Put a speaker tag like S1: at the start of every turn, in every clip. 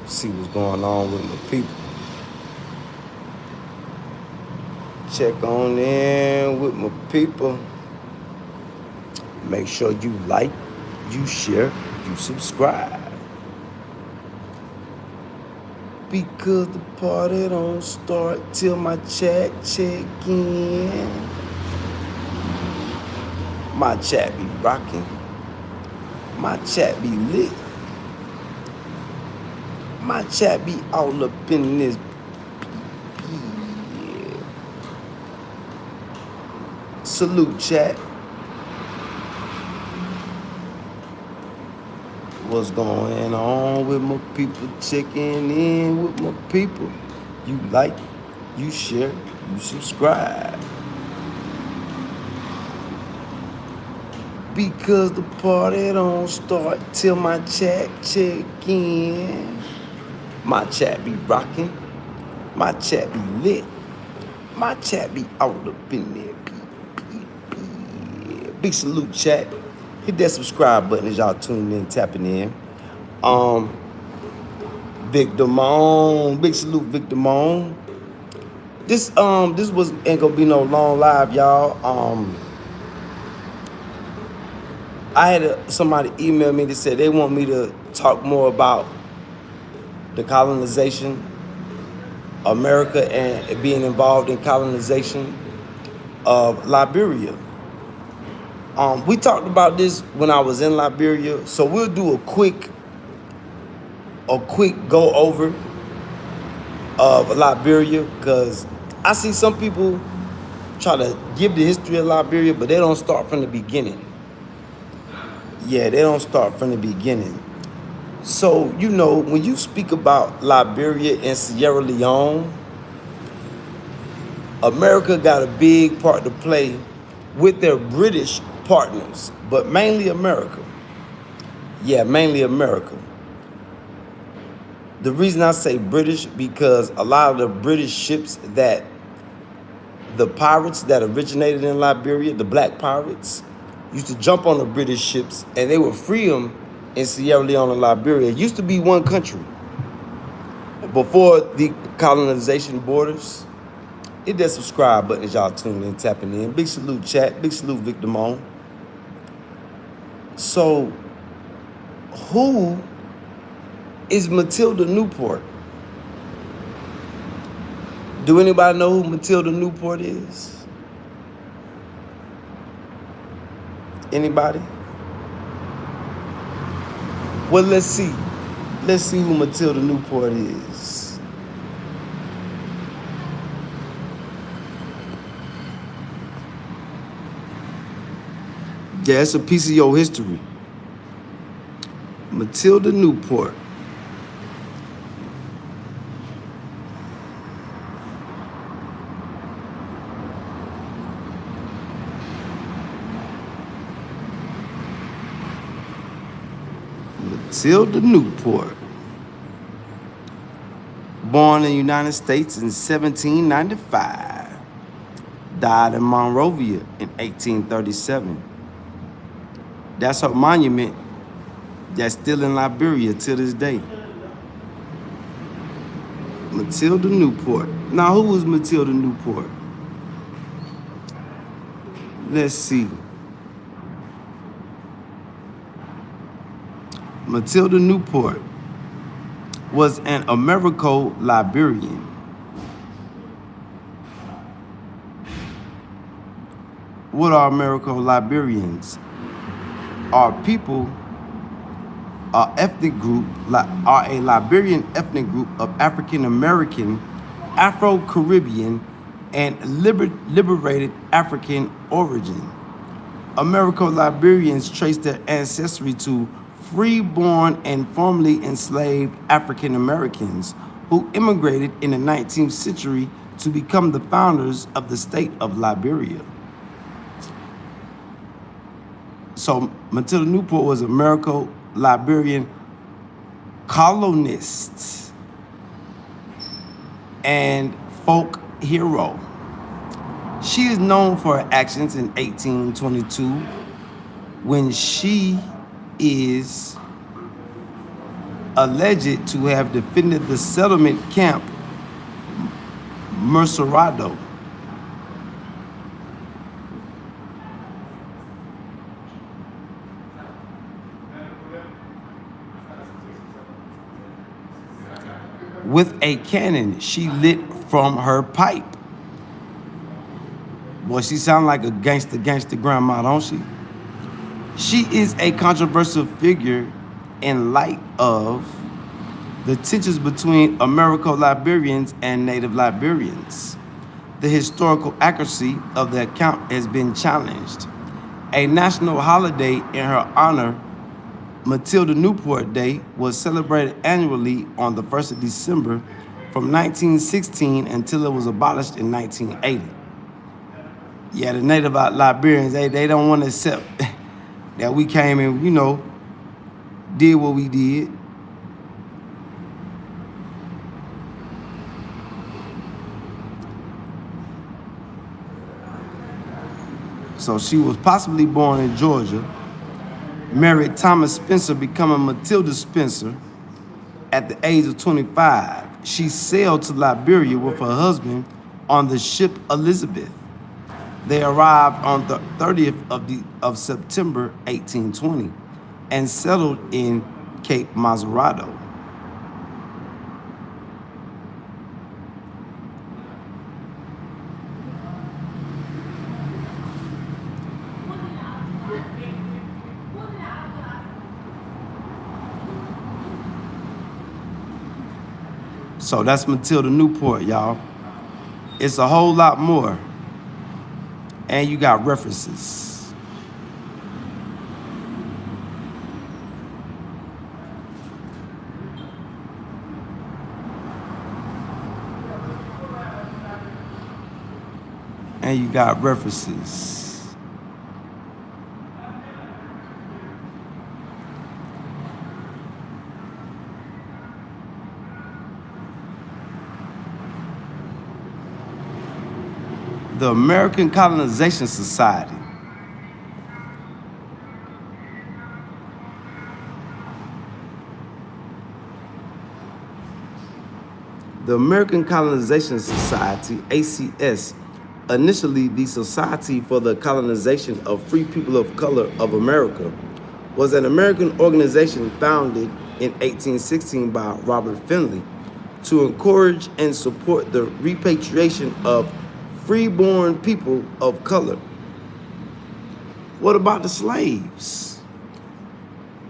S1: See what's going on with my people. Check on in with my people. Make sure you like, you share, you subscribe. Because the party don't start till my chat check in. My chat be rocking. My chat be lit. My chat be all up in this. Yeah. Salute, chat. What's going on with my people? Checking in with my people. You like, you share, you subscribe. Because the party don't start till my chat check in. My chat be rocking. My chat be lit. My chat be all up in there. Big salute, chat. Hit that subscribe button as y'all tuning in, tapping in. Victor Moan. Big salute, Victor Moan. This ain't gonna be no long live, y'all. I had somebody email me that said they want me to talk more about the colonization, America, and being involved in colonization of Liberia. We talked about this when I was in Liberia, so we'll do a quick go over of Liberia, because I see some people try to give the history of Liberia, but they don't start from the beginning. Yeah, they don't start from the beginning. So, you know, when you speak about Liberia and Sierra Leone, America got a big part to play with their British partners, but mainly America. Yeah, mainly America. The reason I say British, because a lot of the British ships that the pirates that originated in Liberia, the black pirates, used to jump on the British ships and they would free them in Sierra Leone and Liberia. It used to be one country. Before the colonization borders. Hit that subscribe button as y'all tuning in, tapping in. Big salute, chat. Big salute, Victor Moan. So, who is Matilda Newport? Do anybody know who Matilda Newport is? Anybody? Well, let's see. Let's see who Matilda Newport is. Yeah, it's a piece of your history. Matilda Newport. Matilda Newport. Born in the United States in 1795. Died in Monrovia in 1837. That's her monument that's still in Liberia to this day. Matilda Newport. Now, who was Matilda Newport? Let's see. Matilda Newport was an Americo-Liberian. What are Americo-Liberians? Are people, ethnic group, are a Liberian ethnic group of African-American, Afro-Caribbean, and liberated African origin. Americo-Liberians trace their ancestry to free-born and formerly enslaved African-Americans who immigrated in the 19th century to become the founders of the state of Liberia. So Matilda Newport was Americo-Liberian colonist and folk hero. She is known for her actions in 1822 when she is alleged to have defended the settlement camp Mercerado. With a cannon she lit from her pipe. Boy, she sound like a gangster grandma, don't she? She is a controversial figure in light of the tensions between Americo-Liberians and native Liberians. The historical accuracy of the account has been challenged. A national holiday in her honor, Matilda Newport Day, was celebrated annually on the 1st of December from 1916 until it was abolished in 1980. Yeah, the native Liberians, they don't want to accept that we came and, did what we did. So she was possibly born in Georgia, married Thomas Spencer, becoming Matilda Spencer at the age of 25. She sailed to Liberia with her husband on the ship Elizabeth. They arrived on the 30th of September 1820 and settled in Cape Mercerado. So that's Matilda Newport, y'all. It's a whole lot more. And you got references. And you got references. The American Colonization Society. The American Colonization Society, ACS, initially the Society for the Colonization of Free People of Color of America, was an American organization founded in 1816 by Robert Finley to encourage and support the repatriation of freeborn people of color. What about the slaves?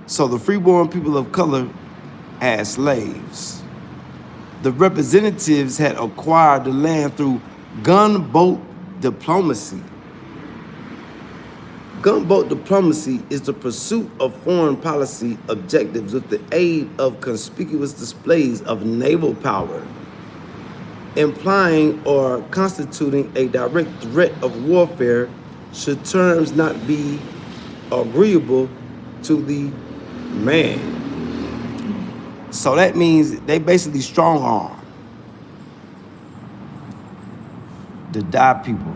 S1: So the freeborn people of color had slaves. The representatives had acquired the land through gunboat diplomacy. Gunboat diplomacy is the pursuit of foreign policy objectives with the aid of conspicuous displays of naval power, implying or constituting a direct threat of warfare should terms not be agreeable to the man. So that means they basically strong arm the die people.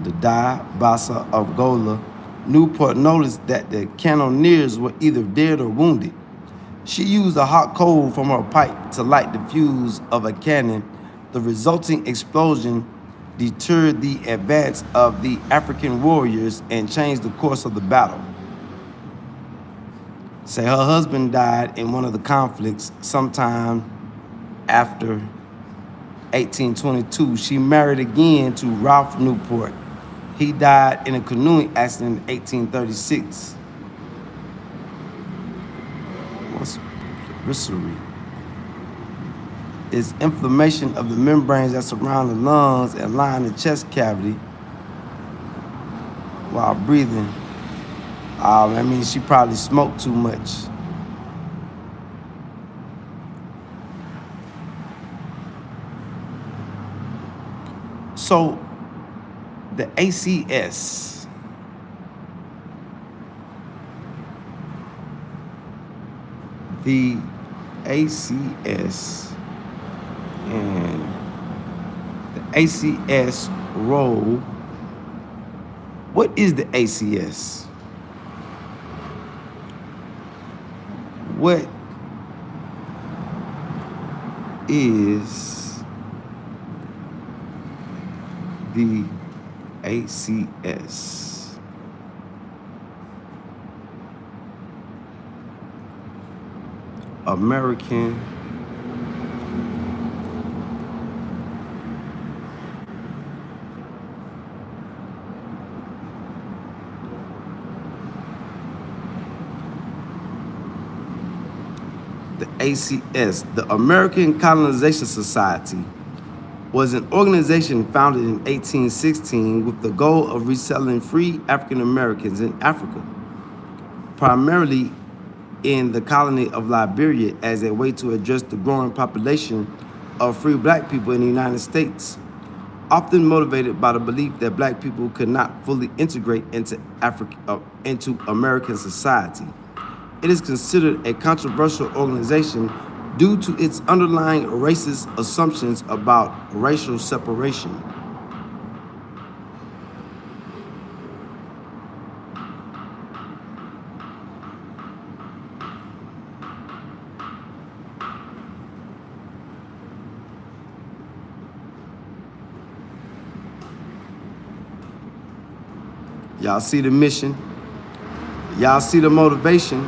S1: The die Bassa of Gola. Newport noticed that the cannoneers were either dead or wounded. She used a hot coal from her pipe to light the fuse of a cannon. The resulting explosion deterred the advance of the African warriors and changed the course of the battle. Say her husband died in one of the conflicts sometime after 1822. She married again to Ralph Newport. He died in a canoeing accident in 1836. What's pleurisy? It's inflammation of the membranes that surround the lungs and line the chest cavity while breathing. That means she probably smoked too much. So the ACS, the ACS and the ACS role What is the ACS? What is the ACS? American The ACS, the American Colonization Society, was an organization founded in 1816 with the goal of resettling free African Americans in Africa, primarily in the colony of Liberia, as a way to address the growing population of free black people in the United States, often motivated by the belief that black people could not fully integrate into American society. It is considered a controversial organization due to its underlying racist assumptions about racial separation. Y'all see the mission? Y'all see the motivation?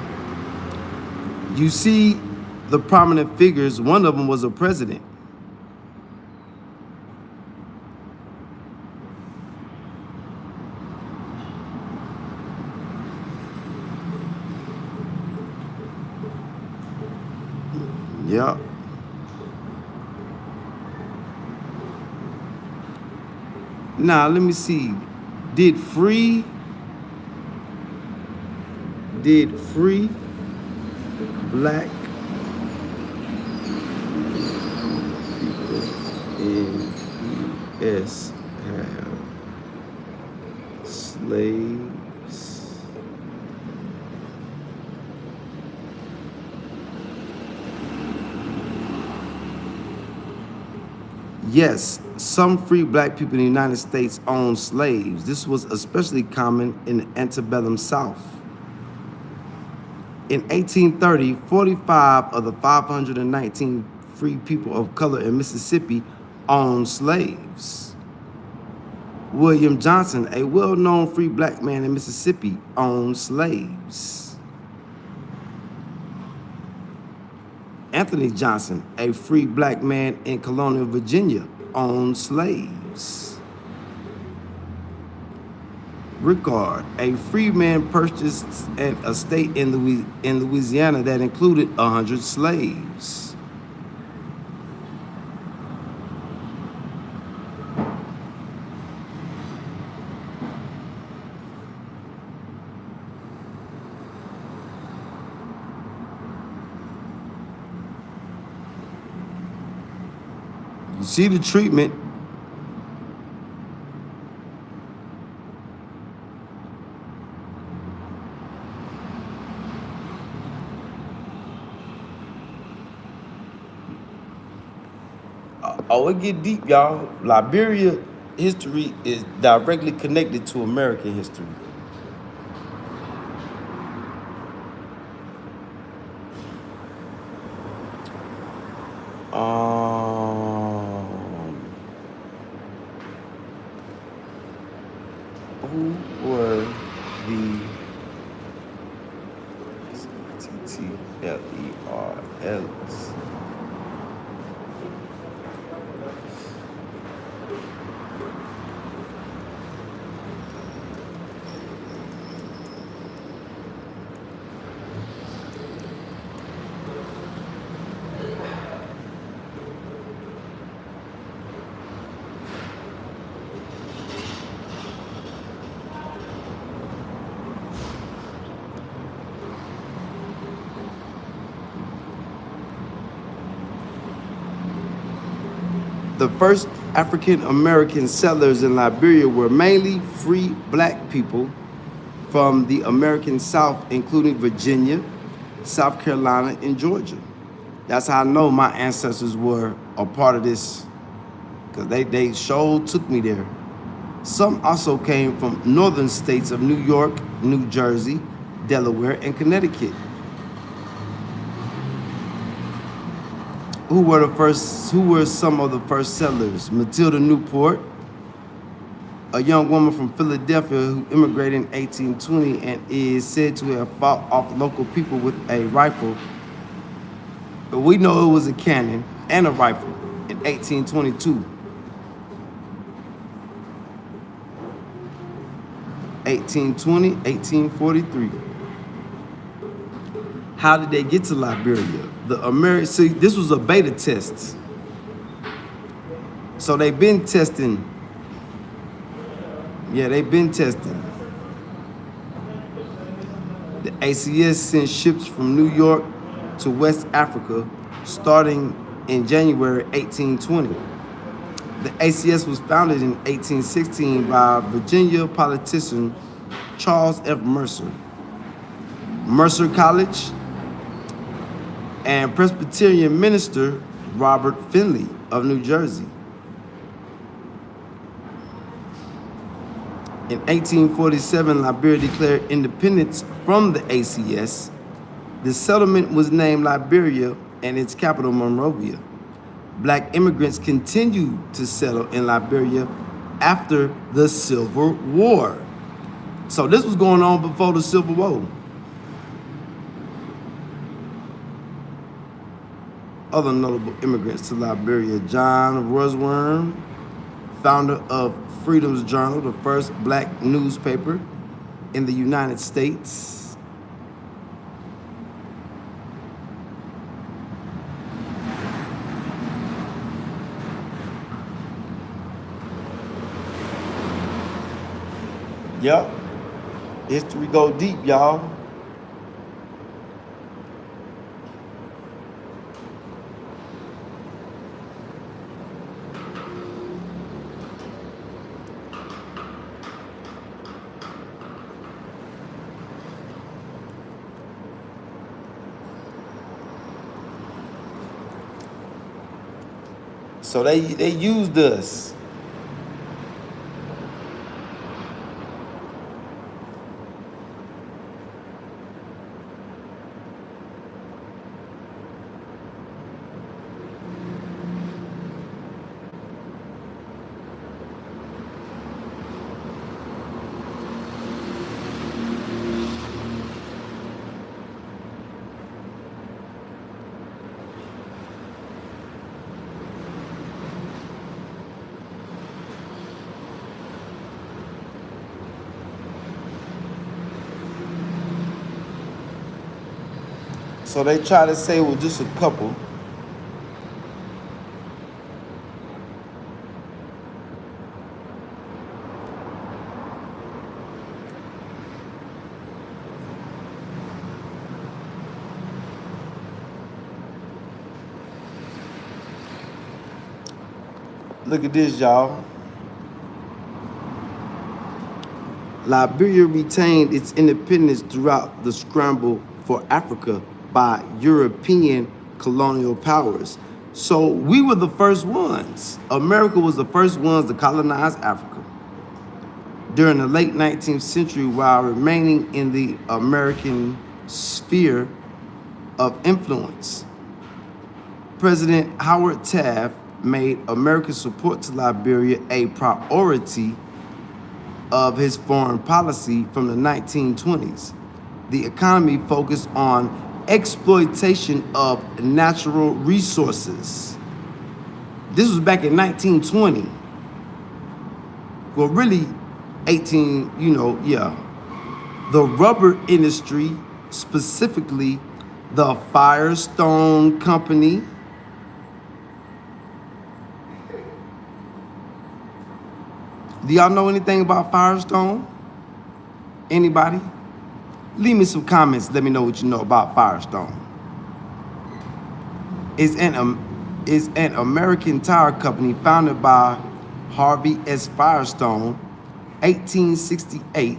S1: You see the prominent figures. One of them was a president. Yeah. Now, let me see. Did free black people in U.S. have slaves? Yes, some free black people in the United States owned slaves. This was especially common in the antebellum South. In 1830, 45 of the 519 free people of color in Mississippi owned slaves. William Johnson, a well-known free black man in Mississippi, owned slaves. Anthony Johnson, a free black man in colonial Virginia, owned slaves. Rickard, a free man, purchased an estate in Louisiana that included 100 slaves. You see the treatment. Oh, it get deep, y'all. Liberia history is directly connected to American history. Who were the TTLERLs? The first African American settlers in Liberia were mainly free black people from the American South, including Virginia, South Carolina, and Georgia. That's how I know my ancestors were a part of this, because they sure took me there. Some also came from northern states of New York, New Jersey, Delaware, and Connecticut. Who were some of the first settlers? Matilda Newport, a young woman from Philadelphia who immigrated in 1820 and is said to have fought off local people with a rifle. But we know it was a cannon and a rifle in 1822. 1820, 1843. How did they get to Liberia? See, this was a beta test. So they've been testing. Yeah, they've been testing. The ACS sent ships from New York to West Africa starting in January 1820. The ACS was founded in 1816 by Virginia politician Charles F. Mercer, Mercer College, and Presbyterian minister Robert Finley of New Jersey. In 1847, Liberia declared independence from the ACS. The settlement was named Liberia and its capital Monrovia. Black immigrants continued to settle in Liberia after the Civil War. So this was going on before the Civil War. Other notable immigrants to Liberia: John Rusworm, founder of Freedom's Journal, the first black newspaper in the United States. Yep. History go deep, y'all. So they used us. So they try to say it was just a couple. Look at this, y'all. Liberia retained its independence throughout the scramble for Africa by European colonial powers. So we were the first ones. America was the first ones to colonize Africa. During the late 19th century, while remaining in the American sphere of influence, President Howard Taft made American support to Liberia a priority of his foreign policy from the 1920s. The economy focused on exploitation of natural resources. This was back in 1920. Well, really, 18, The rubber industry, specifically the Firestone Company, do y'all know anything about Firestone? Anybody? Leave me some comments. Let me know what you know about Firestone. It's an American tire company founded by Harvey S. Firestone, 1868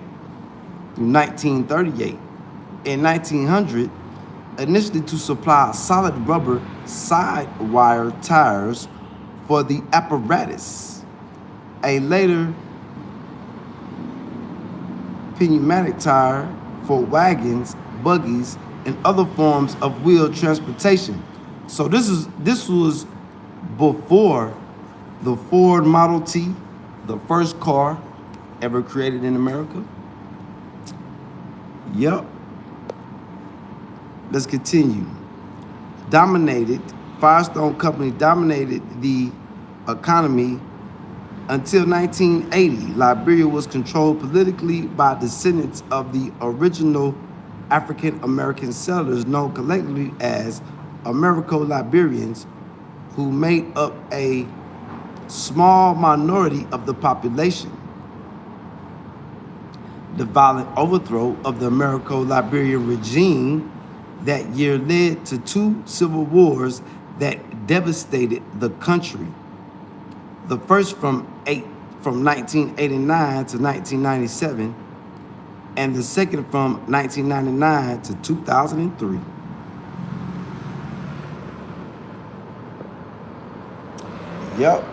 S1: through 1938. In 1900, initially to supply solid rubber side wire tires for the apparatus. A later pneumatic tire for wagons, buggies, and other forms of wheeled transportation. So this was before the Ford Model T, the first car ever created in America. Yep. Let's continue. Firestone Company dominated the economy until 1980. Liberia was controlled politically by descendants of the original African-American settlers known collectively as Americo-Liberians, who made up a small minority of the population. The violent overthrow of the Americo-Liberian regime that year led to 2 civil wars that devastated the country. The first from 1989 to 1997, and the second from 1999 to 2003. Yep.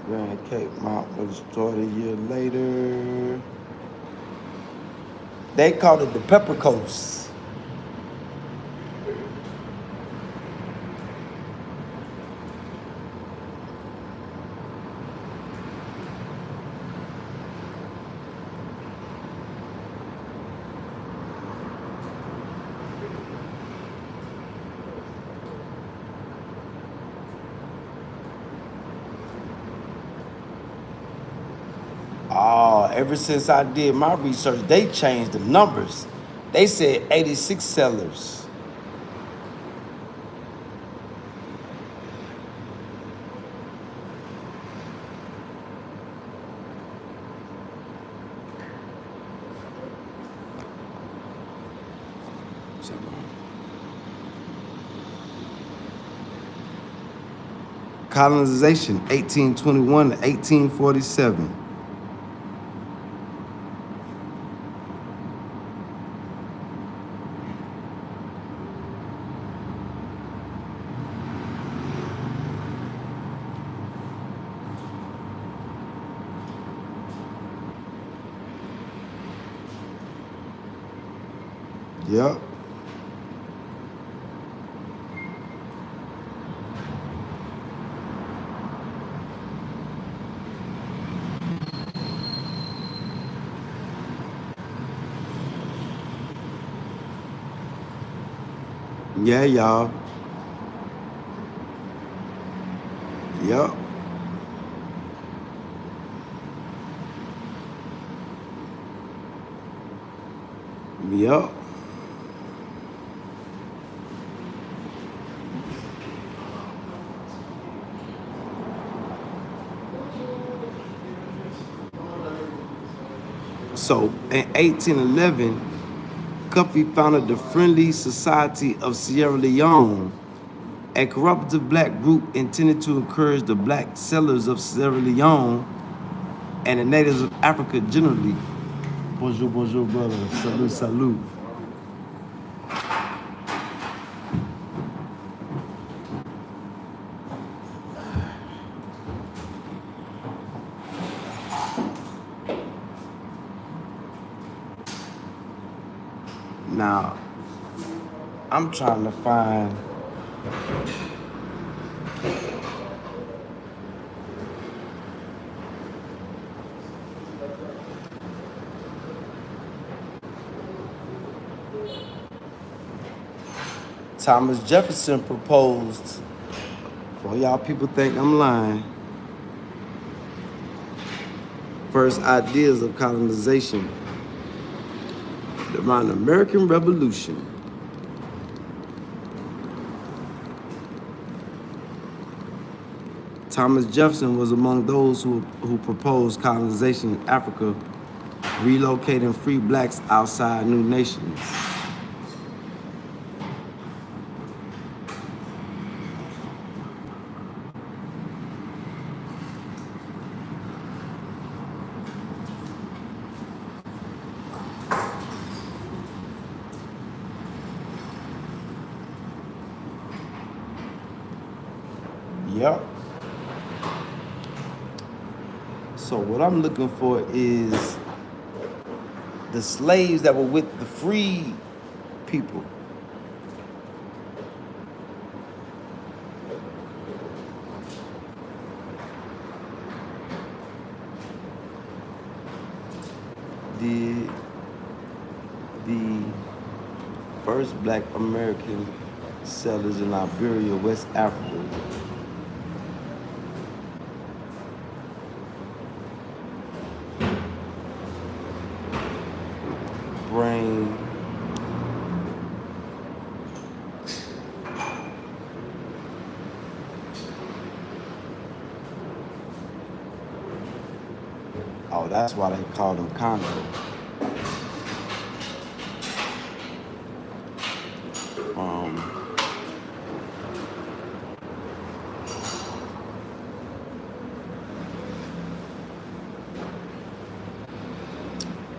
S1: Grand Cape Mount was destroyed a year later. They called it the Pepper Coast. Oh, ever since I did my research, they changed the numbers. They said 86 sellers. Colonization, 1821 to 1847. Yep. Yeah, y'all. Yep. Yep. So in 1811, Kutty founded the Friendly Society of Sierra Leone, a cooperative black group intended to encourage the black settlers of Sierra Leone and the natives of Africa generally. Bonjour, bonjour, brother. Salut, salut. Now, I'm trying to find Thomas Jefferson proposed, for y'all people think I'm lying, first ideas of colonization around the American Revolution. Thomas Jefferson was among those who proposed colonization in Africa, relocating free blacks outside new nations. Yep. So what I'm looking for is the slaves that were with the free people. Did the first black American settlers in Liberia, West Africa, bring oh, that's why they called them Congo.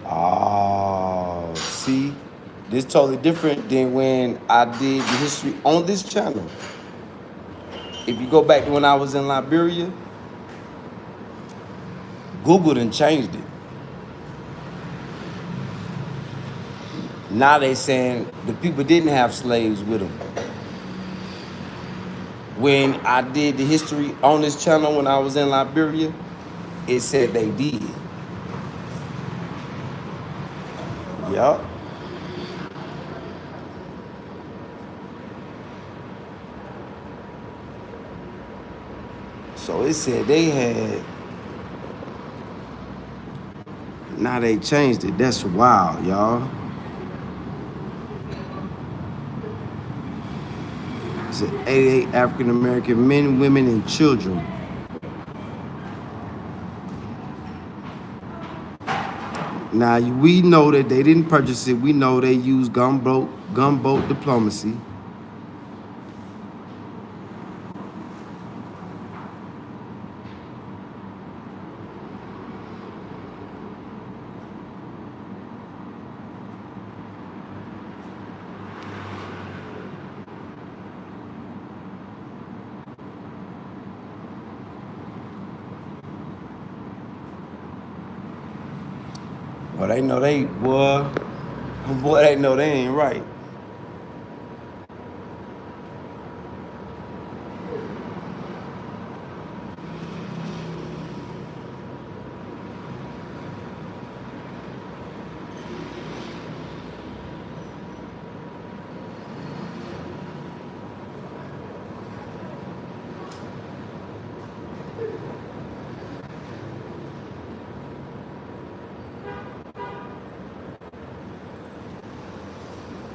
S1: Oh, see, this totally different than when I did the history on this channel. If you go back to when I was in Liberia, Google done changed it. Now they saying the people didn't have slaves with them. When I did the history on this channel when I was in Liberia, it said they did. Yup. So it said they had. Now they changed it. That's wild, y'all. It said 88 African American men, women, and children. Now we know that they didn't purchase it. We know they used gunboat diplomacy. But they know they, boy, they know they ain't right.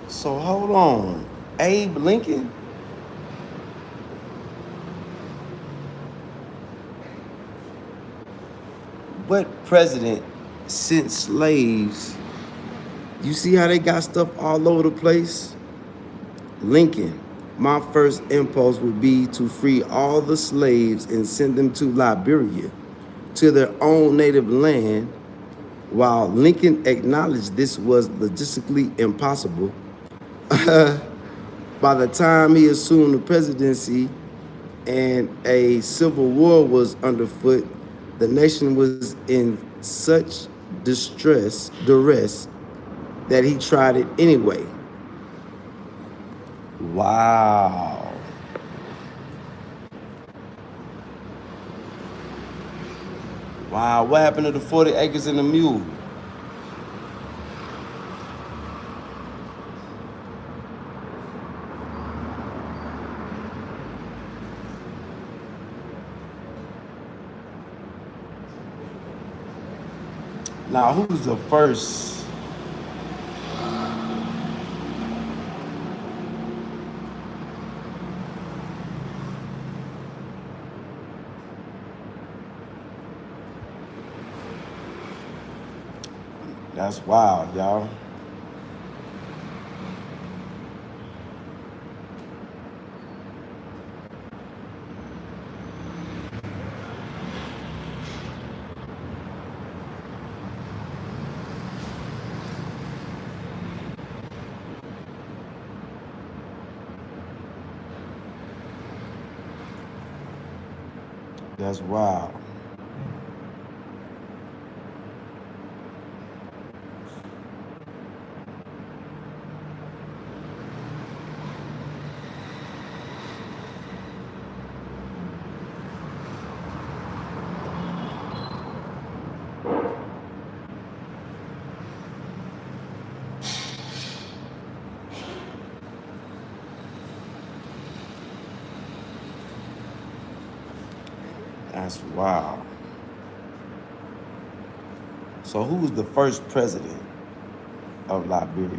S1: So hold on, Abe Lincoln? What president sent slaves? You see how they got stuff all over the place? Lincoln, my first impulse would be to free all the slaves and send them to Liberia, to their own native land. While Lincoln acknowledged this was logistically impossible, by the time he assumed the presidency and a civil war was underfoot, the nation was in such duress, that he tried it anyway. Wow. Wow, what happened to the 40 acres and the mule? Now, who's the first? That's wild, y'all. That's wild. That's wild. So who was the first president of Liberia?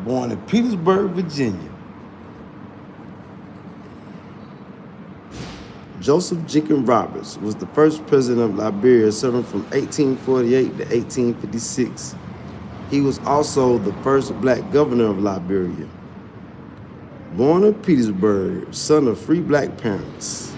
S1: Born in Petersburg, Virginia. Joseph Jenkins Roberts was the first president of Liberia, serving from 1848 to 1856. He was also the first black governor of Liberia. Born in Petersburg, son of free black parents.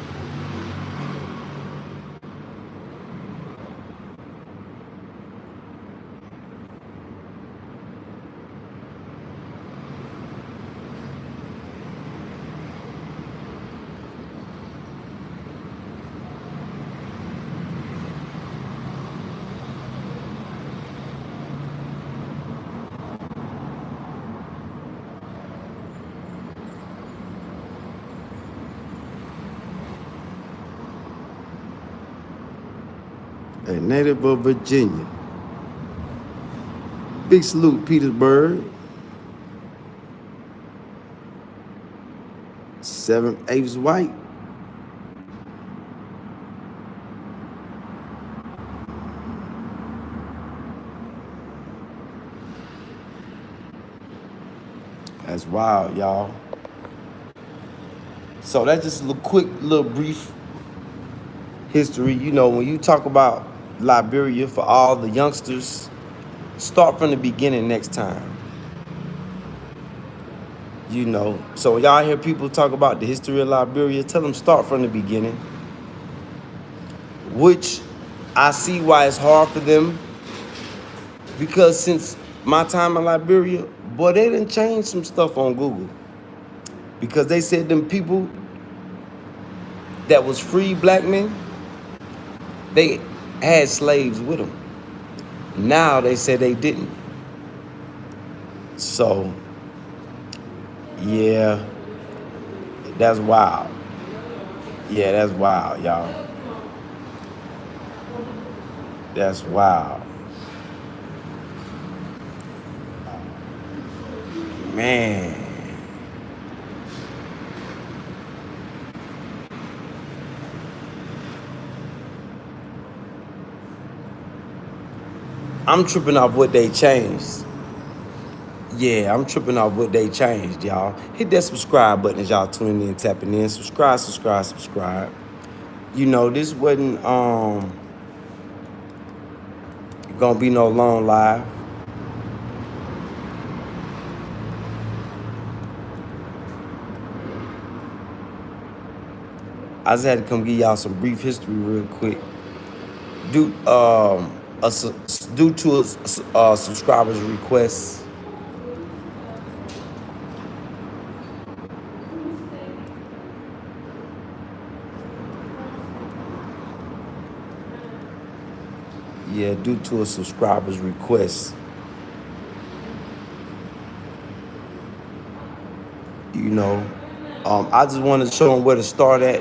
S1: A native of Virginia. Big salute, Petersburg. 7/8 white. That's wild, y'all. So that's just a quick, brief history. You know, when you talk about Liberia, for all the youngsters, start from the beginning next time. You know, so when y'all hear people talk about the history of Liberia, tell them start from the beginning. Which I see why it's hard for them, because since my time in Liberia, boy, they done changed some stuff on Google. Because they said them people that was free black men, they had slaves with them. Now they say they didn't. So, yeah, that's wild. Yeah, that's wild, y'all. That's wild. Man. I'm tripping off what they changed. Yeah, I'm tripping off what they changed, y'all. Hit that subscribe button as y'all tuning in, tapping in. Subscribe, subscribe, subscribe. You know, this wasn't gonna be no long live. I just had to come give y'all some brief history real quick. Due to a subscriber's request. Yeah, due to a subscriber's request. You know, I just wanted to show them where to start at,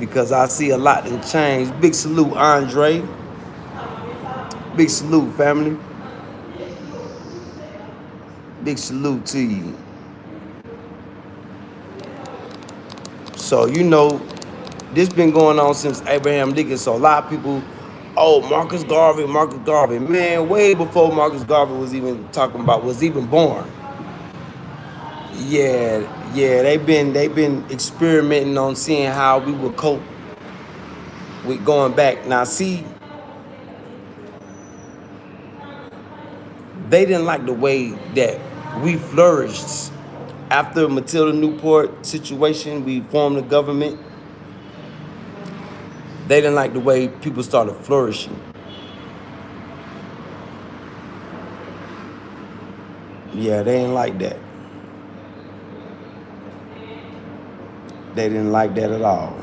S1: because I see a lot in change. Big salute, Andre. Big salute, family. Big salute to you. So, you know, this been going on since Abraham Lincoln. So a lot of people, oh, Marcus Garvey. Man, way before Marcus Garvey was even born. Yeah, they've been experimenting on seeing how we would cope with going back. Now, see, they didn't like the way that we flourished after Matilda Newport situation. We formed a government. They didn't like the way people started flourishing. Yeah, they didn't like that. They didn't like that at all.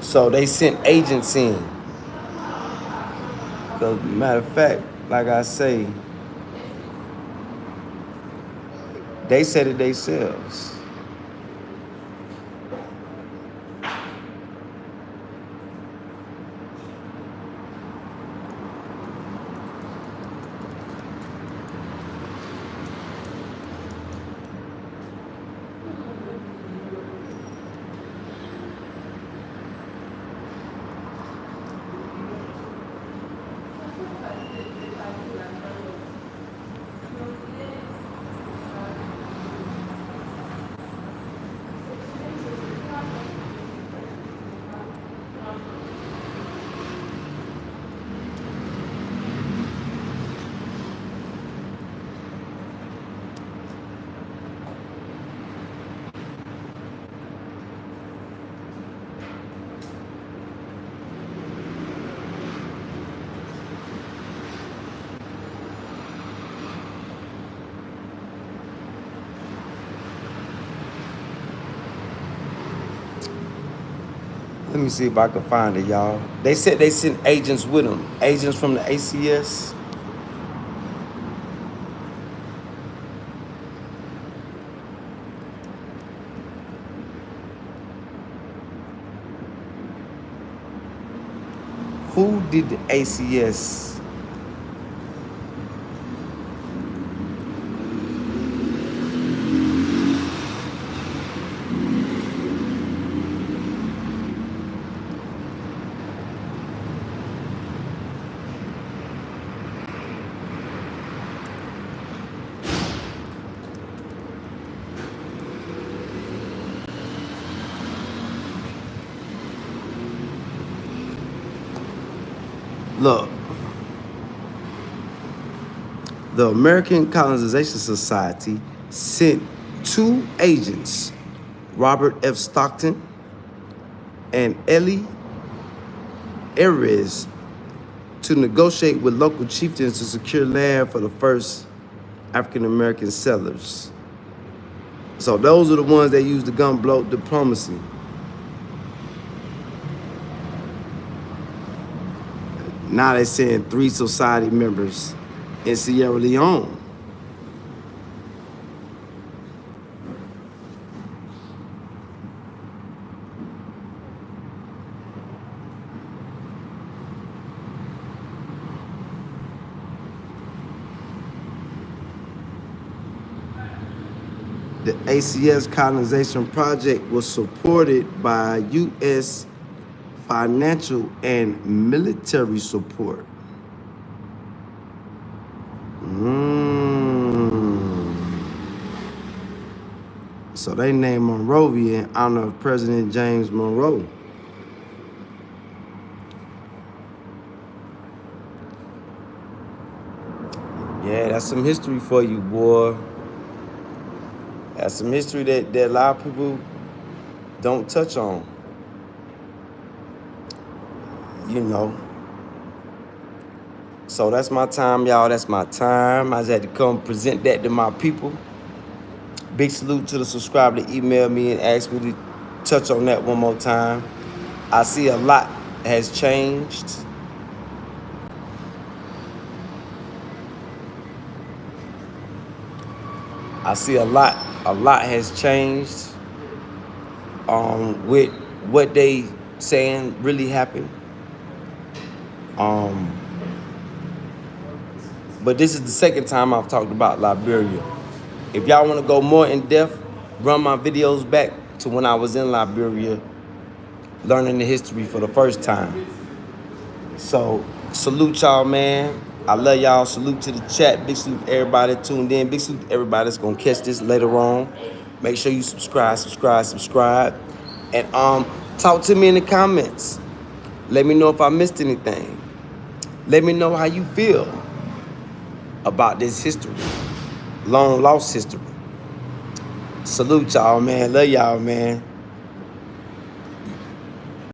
S1: So they sent agents in. Because matter of fact, like I say, they said it themselves. Let me see if I can find it, y'all. They said they sent agents with them. Agents from the ACS. Who did the ACS? Look, the American Colonization Society sent 2 agents, Robert F. Stockton and Ellie Ayres, to negotiate with local chieftains to secure land for the first African-American settlers. So those are the ones that used the GunBoat diplomacy. Now they're saying 3 society members in Sierra Leone. The ACS colonization project was supported by U.S. financial and military support. So they named Monrovia in honor of President James Monroe. Yeah, that's some history for you, boy. That's some history that a lot of people don't touch on. You know. So that's my time, y'all. That's my time. I just had to come present that to my people. Big salute to the subscriber that emailed me and asked me to touch on that one more time. I see a lot has changed. I see a lot has changed with what they saying really happened. But this is the second time I've talked about Liberia. If y'all want to go more in depth, run my videos back to when I was in Liberia, learning the history for the first time. So salute y'all, man. I love y'all. Salute to the chat. Big salute to everybody tuned in. Big salute to everybody that's gonna catch this later on. Make sure you subscribe. And talk to me in the comments. Let me know if I missed anything. Let me know how you feel about this history. Long lost history. Salute y'all, man. Love y'all, man.